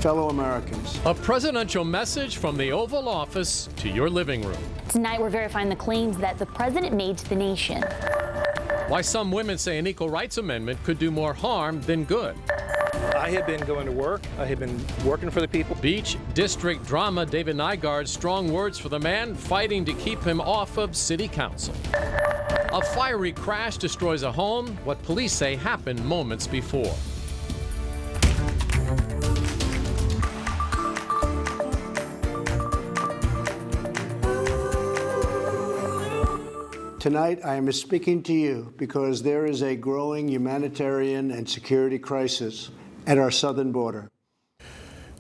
fellow Americans. A presidential message from the Oval Office to your living room. Tonight, we're verifying the claims that the president made to the nation. Why some women say an equal rights amendment could do more harm than good. I have been going to work. I have been working for the people. Beach District drama, David Nygaard's strong words for the man fighting to keep him off of city council. A fiery crash destroys a home, what police say happened moments before. Tonight, I am speaking to you because there is a growing humanitarian and security crisis at our southern border.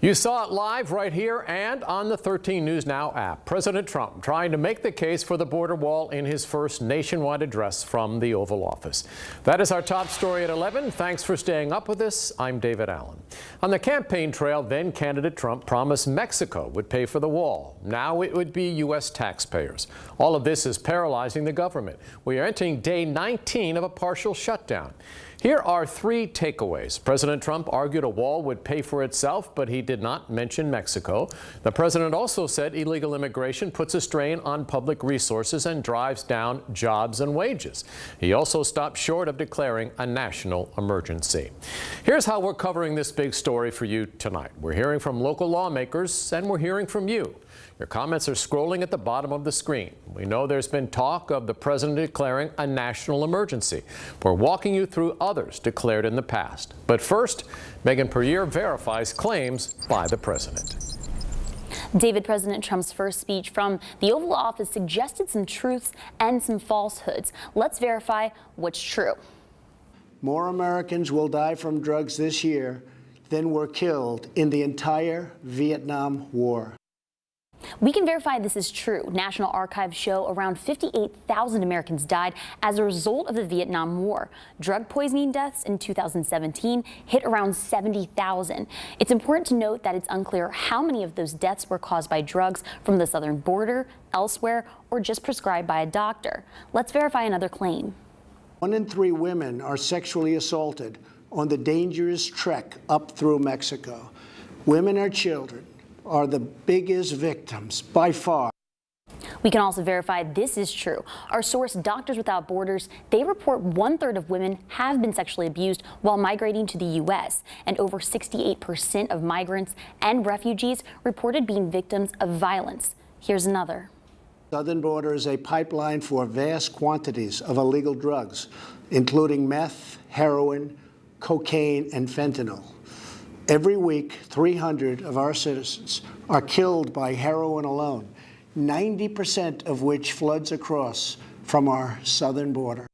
You saw it live right here and on the 13 News Now app. President Trump trying to make the case for the border wall in his first nationwide address from the Oval Office. That is our top story at 11. Thanks for staying up with us. I'm David Allen. On the campaign trail, then candidate Trump promised Mexico would pay for the wall. Now it would be U.S. taxpayers. All of this is paralyzing the government. We are entering day 19 of a partial shutdown. Here are three takeaways. President Trump argued a wall would pay for itself, but he did not mention Mexico. The president also said illegal immigration puts a strain on public resources and drives down jobs and wages. He also stopped short of declaring a national emergency. Here's how we're covering this big story for you tonight. We're hearing from local lawmakers, and we're hearing from you. Your comments are scrolling at the bottom of the screen. We know there's been talk of the president declaring a national emergency. We're walking you through others declared in the past. But first, Megan Puryear verifies claims by the president. David, President Trump's first speech from the Oval Office suggested some truths and some falsehoods. Let's verify what's true. More Americans will die from drugs this year than were killed in the entire Vietnam War. We can verify this is true. National Archives show around 58,000 Americans died as a result of the Vietnam War. Drug poisoning deaths in 2017 hit around 70,000. It's important to note that it's unclear how many of those deaths were caused by drugs from the southern border, elsewhere, or just prescribed by a doctor. Let's verify another claim. 1 in 3 women are sexually assaulted on the dangerous trek up through Mexico. Women or children are the biggest victims by far. We can also verify this is true. Our source, Doctors Without Borders, they report 1/3 of women have been sexually abused while migrating to the U.S., and over 68% of migrants and refugees reported being victims of violence. Here's another. Southern border is a pipeline for vast quantities of illegal drugs, including meth, heroin, cocaine, and fentanyl. Every week, 300 of our citizens are killed by heroin alone, 90% of which floods across from our southern border.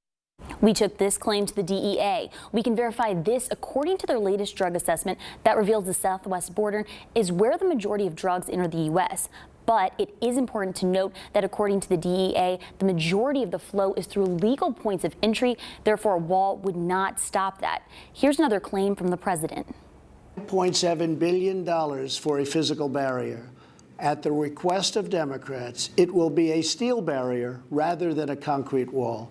We took this claim to the DEA. We can verify this according to their latest drug assessment that reveals the southwest border is where the majority of drugs enter the U.S. But it is important to note that according to the DEA, the majority of the flow is through legal points of entry. Therefore, a wall would not stop that. Here's another claim from the president. $1.7 billion for a physical barrier. At the request of Democrats, it will be a steel barrier rather than a concrete wall.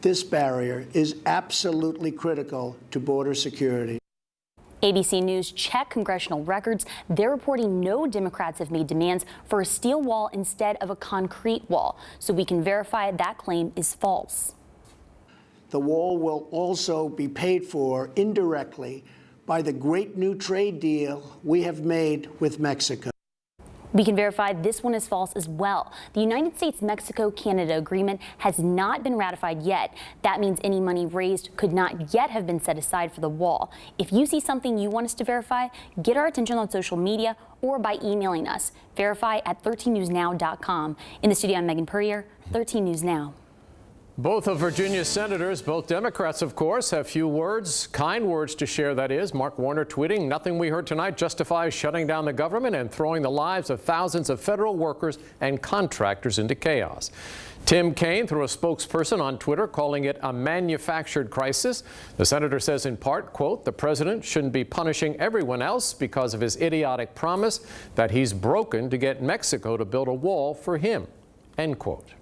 This barrier is absolutely critical to border security. ABC News checked congressional records. They're reporting no Democrats have made demands for a steel wall instead of a concrete wall. So we can verify that claim is false. The wall will also be paid for indirectly by the great new trade deal we have made with Mexico. We can verify this one is false as well. The United States-Mexico-Canada agreement has not been ratified yet. That means any money raised could not yet have been set aside for the wall. If you see something you want us to verify, get our attention on social media or by emailing us. Verify@13newsnow.com. In the studio, I'm Megan Puryear, 13 News Now. Both of Virginia's senators, both Democrats, of course, have few words, kind words to share, that is. Mark Warner tweeting, "Nothing we heard tonight justifies shutting down the government and throwing the lives of thousands of federal workers and contractors into chaos." Tim Kaine, through a spokesperson on Twitter, calling it a manufactured crisis. The senator says in part, quote, "The president shouldn't be punishing everyone else because of his idiotic promise that he's broken to get Mexico to build a wall for him," end quote.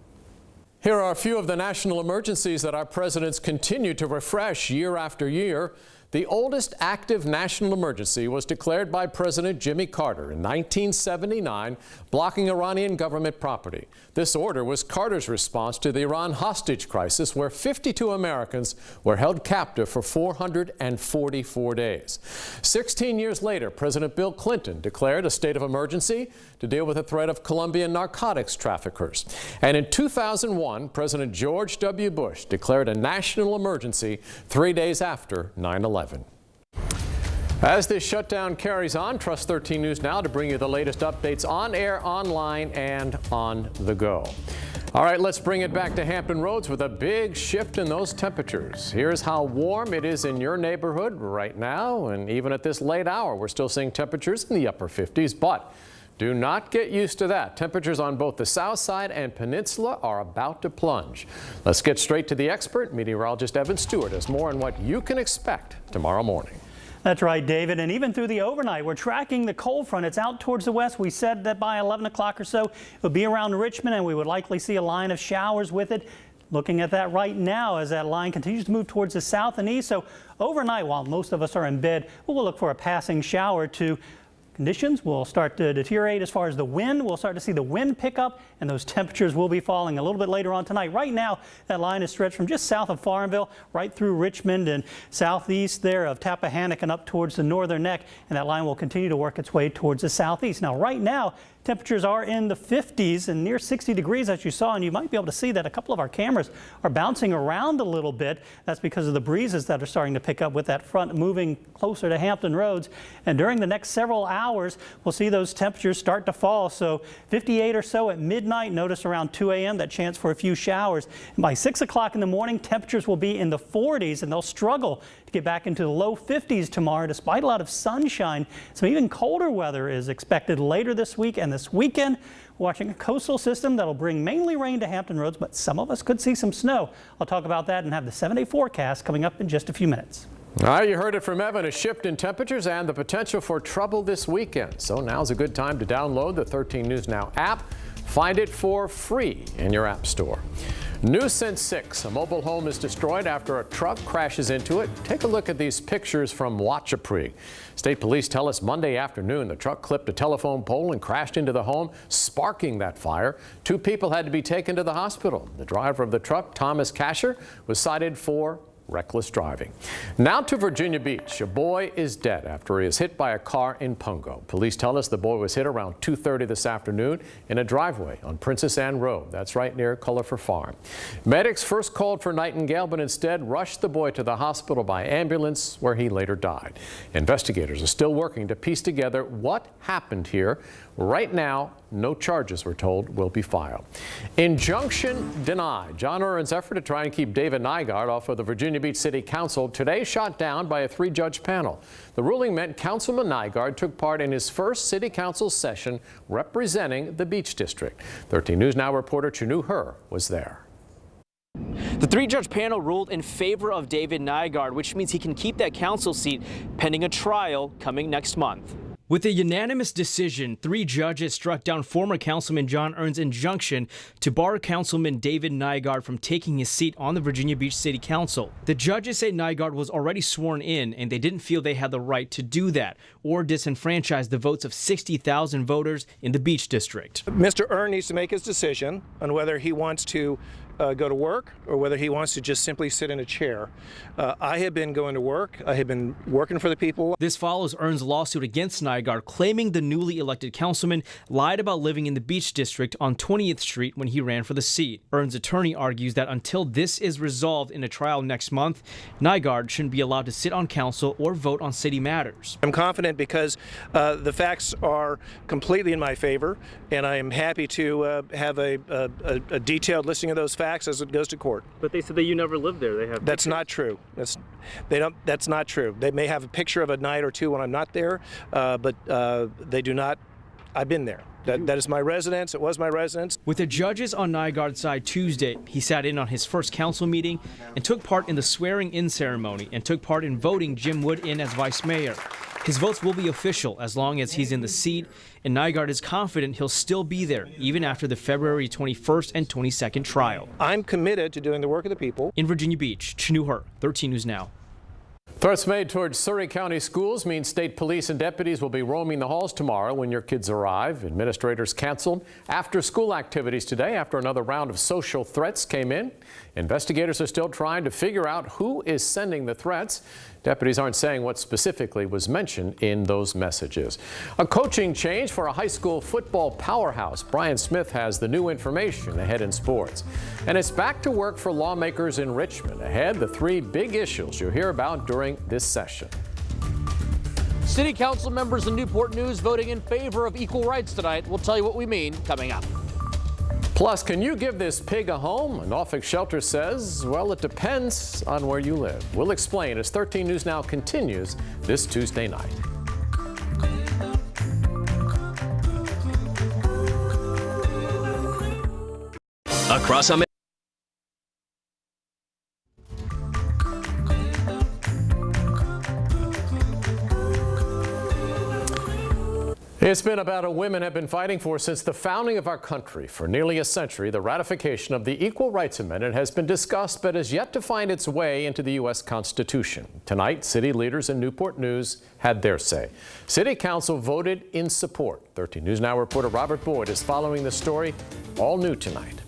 Here are a few of the national emergencies that our presidents continue to refresh year after year. The oldest active national emergency was declared by President Jimmy Carter in 1979, blocking Iranian government property. This order was Carter's response to the Iran hostage crisis, where 52 Americans were held captive for 444 days. 16 years later, President Bill Clinton declared a state of emergency to deal with the threat of Colombian narcotics traffickers. And in 2001, President George W. Bush declared a national emergency 3 days after 9/11. As this shutdown carries on, Trust 13 News now to bring you the latest updates on air, online, and on the go. All right, let's bring it back to Hampton Roads with a big shift in those temperatures. Here's how warm it is in your neighborhood right now, and even at this late hour, we're still seeing temperatures in the upper 50s, but do not get used to that. Temperatures on both the south side and peninsula are about to plunge. Let's get straight to the expert. Meteorologist Evan Stewart has more on what you can expect tomorrow morning. That's right, David. And even through the overnight, we're tracking the cold front. It's out towards the west. We said that by 11 o'clock or so, it would be around Richmond, and we would likely see a line of showers with it. Looking at that right now as that line continues to move towards the south and east. So overnight, while most of us are in bed, we'll look for a passing shower to conditions will start to deteriorate as far as the wind. We'll start to see the wind pick up, and those temperatures will be falling a little bit later on tonight. Right now, that line is stretched from just south of Farmville right through Richmond and southeast there of Tappahannock and up towards the northern neck, and that line will continue to work its way towards the southeast. Now, right now, temperatures are in the 50s and near 60 degrees, as you saw, and you might be able to see that a couple of our cameras are bouncing around a little bit. That's because of the breezes that are starting to pick up with that front moving closer to Hampton Roads. And during the next several hours, we'll see those temperatures start to fall. So 58 or so at midnight. Notice around 2 a.m. that chance for a few showers. And by 6 o'clock in the morning, temperatures will be in the 40s, and they'll struggle to get back into the low 50s tomorrow, despite a lot of sunshine. Some even colder weather is expected later this week and this weekend. We're watching a coastal system that'll bring mainly rain to Hampton Roads, but some of us could see some snow. I'll talk about that and have the 7-day forecast coming up in just a few minutes. All right, you heard it from Evan, a shift in temperatures and the potential for trouble this weekend. So now's a good time to download the 13 News Now app. Find it for free in your app store. New since 6, a mobile home is destroyed after a truck crashes into it. Take a look at these pictures from Wachapreague. State police tell us Monday afternoon the truck clipped a telephone pole and crashed into the home, sparking that fire. 2 people had to be taken to the hospital. The driver of the truck, Thomas Casher, was cited for reckless driving. Now to Virginia Beach. A boy is dead after he is hit by a car in Pungo. Police tell us the boy was hit around 2:30 this afternoon in a driveway on Princess Anne Road. That's right near Cullifer Farm. Medics first called for Nightingale, but instead rushed the boy to the hospital by ambulance, where he later died. Investigators are still working to piece together what happened here. Right now, no charges, we're told, will be filed. Injunction denied. John Urin's effort to try and keep David Nygaard off of the Virginia Beach City Council today shot down by a 3-judge panel. The ruling meant Councilman Nygaard took part in his first City Council session representing the Beach District. 13 News Now reporter Chanu Her was there. The 3-judge panel ruled in favor of David Nygaard, which means he can keep that council seat pending a trial coming next month. With a unanimous decision, 3 judges struck down former Councilman John Urin's injunction to bar Councilman David Nygaard from taking his seat on the Virginia Beach City Council. The judges say Nygaard was already sworn in, and they didn't feel they had the right to do that or disenfranchise the votes of 60,000 voters in the Beach District. Mr. Urin needs to make his decision on whether he wants to go to work or whether he wants to just simply sit in a chair. I have been going to work. I have been working for the people. This follows Urin's lawsuit against Nygaard, claiming the newly elected councilman lied about living in the Beach District on 20th Street when he ran for the seat. Urin's attorney argues that until this is resolved in a trial next month, Nygaard shouldn't be allowed to sit on council or vote on city matters. I'm confident because the facts are completely in my favor, and I am happy to have a detailed listing of those facts as it goes to court. But they said that you never lived there. They have That's not true. That's not true. They may have a picture of a night or two when I'm not there, but they do not. I've been there. That is my residence. It was my residence. With the judges on Nygaard's side Tuesday, he sat in on his first council meeting and took part in the swearing-in ceremony and took part in voting Jim Wood in as vice mayor. His votes will be official as long as he's in the seat, and Nygaard is confident he'll still be there even after the February 21st and 22nd trial. I'm committed to doing the work of the people. In Virginia Beach, Chanu Her, 13 News Now. Threats made towards Surrey County schools mean state police and deputies will be roaming the halls tomorrow when your kids arrive. Administrators canceled after-school activities today after another round of social threats came in. Investigators are still trying to figure out who is sending the threats. Deputies aren't saying what specifically was mentioned in those messages. A coaching change for a high school football powerhouse. Brian Smith has the new information ahead in sports. And it's back to work for lawmakers in Richmond. Ahead, the three big issues you'll hear about during this session. City Council members in Newport News voting in favor of equal rights tonight. We'll tell you what we mean coming up. Plus, can you give this pig a home? A Norfolk shelter says, well, it depends on where you live. We'll explain as 13 News Now continues this Tuesday night. Across America. It's been about what women have been fighting for since the founding of our country. For nearly a century, the ratification of the Equal Rights Amendment has been discussed but has yet to find its way into the U.S. Constitution. Tonight, city leaders in Newport News had their say. City Council voted in support. 13 News Now reporter Robert Boyd is following the story, all new tonight.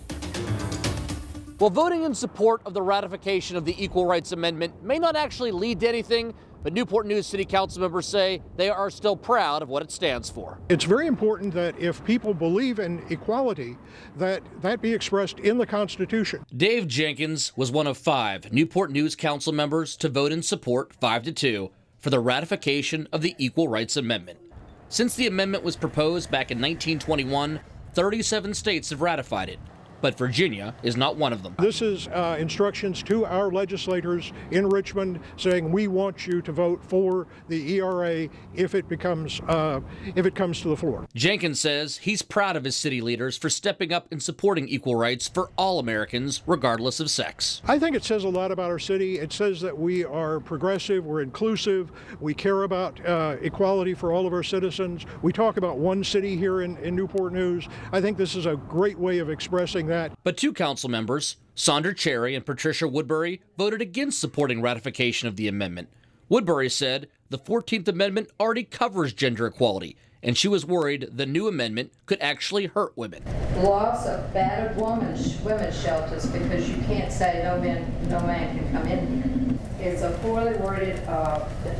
Well, voting in support of the ratification of the Equal Rights Amendment may not actually lead to anything, but Newport News City Council members say they are still proud of what it stands for. It's very important that if people believe in equality, that be expressed in the Constitution. Dave Jenkins was one of 5 Newport News Council members to vote in support 5-2 for the ratification of the Equal Rights Amendment. Since the amendment was proposed back in 1921, 37 states have ratified it. But Virginia is not one of them. This is instructions to our legislators in Richmond saying we want you to vote for the ERA if it comes to the floor. Jenkins says he's proud of his city leaders for stepping up and supporting equal rights for all Americans, regardless of sex. I think it says a lot about our city. It says that we are progressive, we're inclusive, we care about equality for all of our citizens. We talk about one city here in Newport News. I think this is a great way of expressing that. But 2 council members, Sandra Cherry and Patricia Woodbury, voted against supporting ratification of the amendment. Woodbury said the 14th Amendment already covers gender equality, and she was worried the new amendment could actually hurt women. Loss of battered women's shelters because you can't say no man can come in here. It's a poorly worded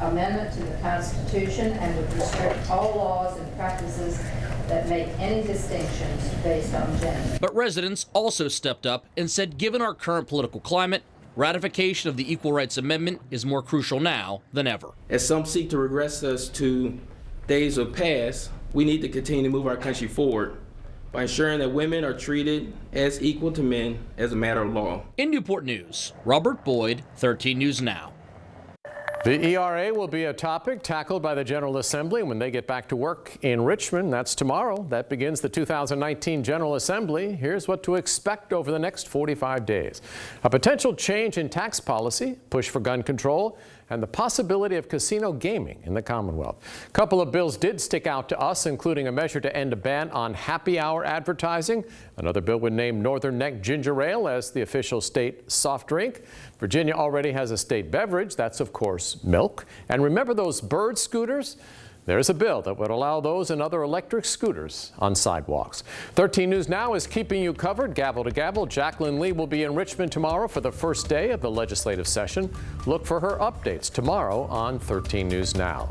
amendment to the Constitution and would restrict all laws and practices that make any distinctions based on gender. But residents also stepped up and said given our current political climate, ratification of the Equal Rights Amendment is more crucial now than ever. As some seek to regress us to days of past, we need to continue to move our country forward by ensuring that women are treated as equal to men as a matter of law. In Newport News, Robert Boyd, 13 News Now. The ERA will be a topic tackled by the General Assembly when they get back to work in Richmond. That's tomorrow. That begins the 2019 General Assembly. Here's what to expect over the next 45 days. A potential change in tax policy, push for gun control, and the possibility of casino gaming in the Commonwealth. A couple of bills did stick out to us, including a measure to end a ban on happy hour advertising. Another bill would name Northern Neck Ginger Ale as the official state soft drink. Virginia already has a state beverage. That's, of course, milk. And remember those bird scooters? There's a bill that would allow those and other electric scooters on sidewalks. 13 News Now is keeping you covered, gavel to gavel. Jacqueline Lee will be in Richmond tomorrow for the first day of the legislative session. Look for her updates tomorrow on 13 News Now.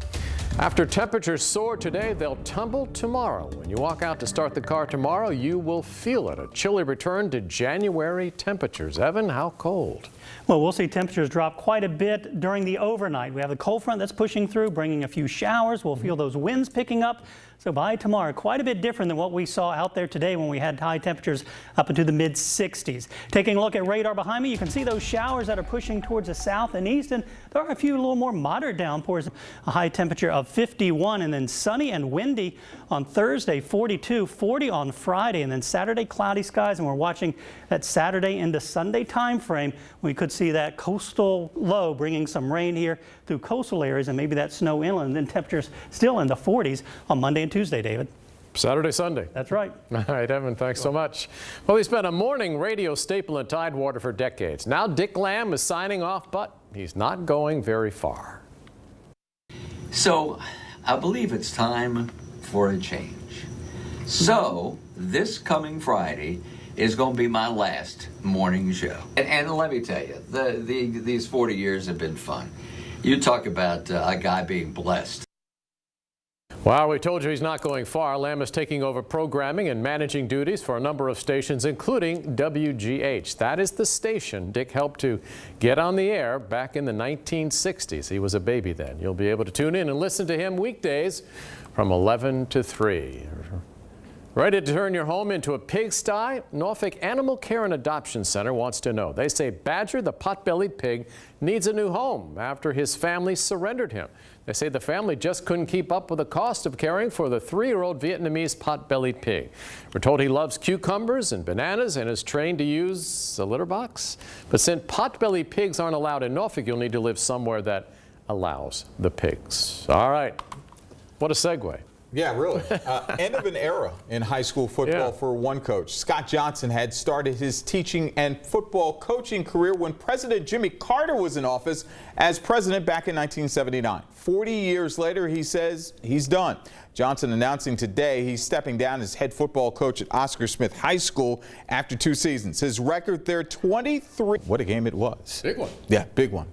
After temperatures soar today, they'll tumble tomorrow. When you walk out to start the car tomorrow, you will feel it. A chilly return to January temperatures. Evan, how cold? Well, we'll see temperatures drop quite a bit during the overnight. We have the cold front that's pushing through, bringing a few showers. We'll feel those winds picking up. So by tomorrow, quite a bit different than what we saw out there today when we had high temperatures up into the mid-60s. Taking a look at radar behind me, you can see those showers that are pushing towards the south and east, and there are a few little more moderate downpours. A high temperature of 51, and then sunny and windy on Thursday, 42, 40 on Friday, and then Saturday, cloudy skies, and we're watching that Saturday into Sunday time frame. We could see that coastal low bringing some rain here through coastal areas and maybe that snow inland, and temperatures still in the 40s on Monday and Tuesday, David. Saturday, Sunday. That's right. All right, Evan, thanks so much. Well, he's been a morning radio staple in Tidewater for decades. Now Dick Lamb is signing off, but he's not going very far. So I believe it's time for a change. So this coming Friday is going to be my last morning show. And let me tell you, these 40 years have been fun. You talk about a guy being blessed. Well, we told you he's not going far. Lamb is taking over programming and managing duties for a number of stations, including WGH. That is the station Dick helped to get on the air back in the 1960s. He was a baby then. You'll be able to tune in and listen to him weekdays from 11 to 3. Ready to turn your home into a pigsty? Norfolk Animal Care and Adoption Center wants to know. They say Badger, the pot-bellied pig, needs a new home after his family surrendered him. They say the family just couldn't keep up with the cost of caring for the 3-year-old Vietnamese pot-bellied pig. We're told he loves cucumbers and bananas and is trained to use a litter box. But since pot-bellied pigs aren't allowed in Norfolk, you'll need to live somewhere that allows the pigs. All right. What a segue. Yeah, really. End of an era in high school football for one coach. Scott Johnson had started his teaching and football coaching career when President Jimmy Carter was in office as president back in 1979. 40 years later, he says he's done. Johnson announcing today he's stepping down as head football coach at Oscar Smith High School after 2 seasons. His record there, 23. What a game it was. Big one. Yeah, big one.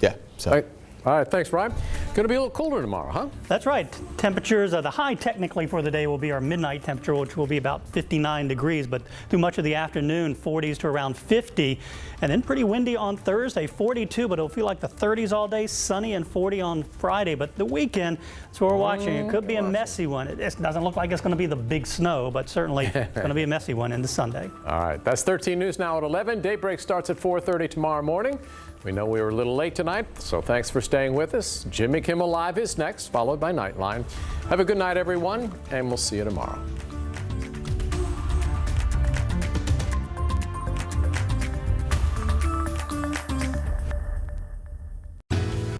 Yeah. So. All right, thanks, Brian. Going to be a little colder tomorrow, huh? That's right. Temperatures, the high technically for the day will be our midnight temperature, which will be about 59 degrees, but through much of the afternoon, 40s to around 50. And then pretty windy on Thursday, 42, but it'll feel like the 30s all day, sunny and 40 on Friday. But the weekend, that's what we're watching. It could be a messy one. It doesn't look like it's going to be the big snow, but certainly it's going to be a messy one into Sunday. All right, that's 13 News now at 11. Daybreak starts at 4:30 tomorrow morning. We know we were a little late tonight, so thanks for staying with us. Jimmy Kimmel Live is next, followed by Nightline. Have a good night, everyone, and we'll see you tomorrow.